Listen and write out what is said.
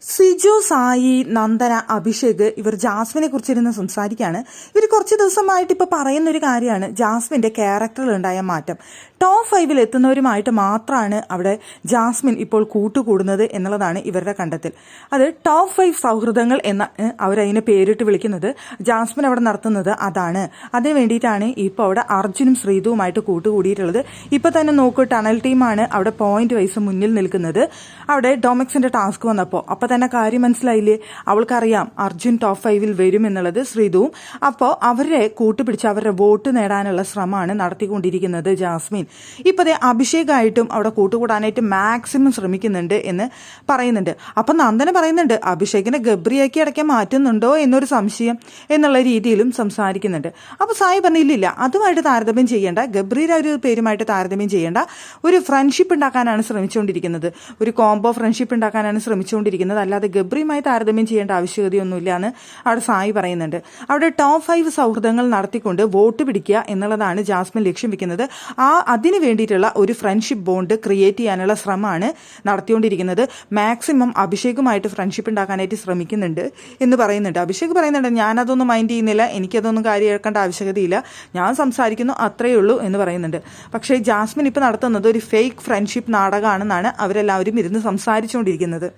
സിജു, സായി, നന്ദന, അഭിഷേക് ഇവർ ജാസ്മിനെ കുറിച്ചിരുന്ന് സംസാരിക്കുകയാണ്. ഇവർ കുറച്ച് ദിവസമായിട്ട് ഇപ്പോൾ പറയുന്നൊരു കാര്യമാണ് ജാസ്മിൻ്റെ ക്യാരക്ടറിലുണ്ടായ മാറ്റം. ടോപ്പ് 5 എത്തുന്നവരുമായിട്ട് മാത്രമാണ് അവിടെ ജാസ്മിൻ ഇപ്പോൾ കൂട്ടുകൂടുന്നത് എന്നുള്ളതാണ് ഇവരുടെ കണ്ടെത്തൽ. അത് ടോപ്പ് 5 സൗഹൃദങ്ങൾ എന്ന അവരതിനെ പേരിട്ട് വിളിക്കുന്നത്. ജാസ്മിൻ അവിടെ നടത്തുന്നത് അതാണ്. അതിന് വേണ്ടിയിട്ടാണ് ഇപ്പോൾ അവിടെ അർജുനും ശ്രീതുവുമായിട്ട് കൂട്ടുകൂടിയിട്ടുള്ളത്. ഇപ്പോൾ തന്നെ നോക്കൂ, ടണൽ ടീമാണ് അവിടെ പോയിന്റ് വൈസ് മുന്നിൽ നിൽക്കുന്നത്. അവിടെ ഡൊമിക്സിന്റെ ടാസ്ക് വന്നപ്പോൾ അപ്പോൾ തന്നെ കാര്യം മനസ്സിലായില്ലേ, അവൾക്കറിയാം അർജുൻ ടോപ്പ് 5 വരും എന്നുള്ളത്, ശ്രീതുവും. അപ്പോൾ അവരെ കൂട്ടുപിടിച്ച് അവരുടെ വോട്ട് നേടാനുള്ള ശ്രമമാണ് നടത്തിക്കൊണ്ടിരിക്കുന്നത് ജാസ്മിൻ. ഇപ്പോൾ അഭിഷേകായിട്ടും അവിടെ കൂട്ടുകൂടാനായിട്ട് മാക്സിമം ശ്രമിക്കുന്നുണ്ട് എന്ന് പറയുന്നുണ്ട്. അപ്പം നന്ദന പറയുന്നുണ്ട് അഭിഷേകിനെ ഗബ്രിയാക്കി അടയ്ക്കാൻ മാറ്റുന്നുണ്ടോ എന്നൊരു സംശയം എന്നുള്ള രീതിയിലും സംസാരിക്കുന്നുണ്ട്. അപ്പോൾ സായി പറഞ്ഞില്ല, അതുമായിട്ട് താരതമ്യം ചെയ്യേണ്ട, ഗബ്രിയുടെ ഒരു പേരുമായിട്ട് താരതമ്യം ചെയ്യേണ്ട, ഒരു ഫ്രണ്ട്ഷിപ്പ് ഉണ്ടാക്കാനാണ് ശ്രമിച്ചുകൊണ്ടിരിക്കുന്നത്, ഒരു കോംബോ ഫ്രണ്ട്ഷിപ്പ് ഉണ്ടാക്കാനാണ് ശ്രമിച്ചുകൊണ്ടിരിക്കുന്നത്, അല്ലാതെ ഗബ്രിയുമായി താരതമ്യം ചെയ്യേണ്ട ആവശ്യകതയൊന്നുമില്ല എന്ന് അവിടെ സായി പറയുന്നുണ്ട്. അവിടെ ടോപ്പ് 5 സൗഹൃദങ്ങൾ നടത്തിക്കൊണ്ട് വോട്ട് പിടിക്കുക എന്നുള്ളതാണ് ജാസ്മിൻ ലക്ഷ്യം വെക്കുന്നത്. അതിന് വേണ്ടിയിട്ടുള്ള ഒരു ഫ്രണ്ട്ഷിപ്പ് ബോണ്ട് ക്രിയേറ്റ് ചെയ്യാനുള്ള ശ്രമമാണ് നടത്തിക്കൊണ്ടിരിക്കുന്നത്. മാക്സിമം അഭിഷേകുമായിട്ട് ഫ്രണ്ട്ഷിപ്പ് ഉണ്ടാക്കാനായിട്ട് ശ്രമിക്കുന്നുണ്ട് എന്ന് പറയുന്നുണ്ട്. അഭിഷേക് പറയുന്നുണ്ട്, ഞാനതൊന്നും മൈൻഡ് ചെയ്യുന്നില്ല, എനിക്കതൊന്നും കാര്യമാക്കേണ്ട ആവശ്യകതയില്ല, ഞാൻ സംസാരിക്കുന്നു, അത്രയേ ഉള്ളൂ എന്ന് പറയുന്നുണ്ട്. പക്ഷേ ജാസ്മിൻ ഇപ്പോൾ നടത്തുന്നത് ഒരു ഫേക്ക് ഫ്രണ്ട്ഷിപ്പ് നാടകമാണെന്നാണ് അവരെല്ലാവരും ഇരുന്ന് സംസാരിച്ചുകൊണ്ടിരിക്കുന്നത്.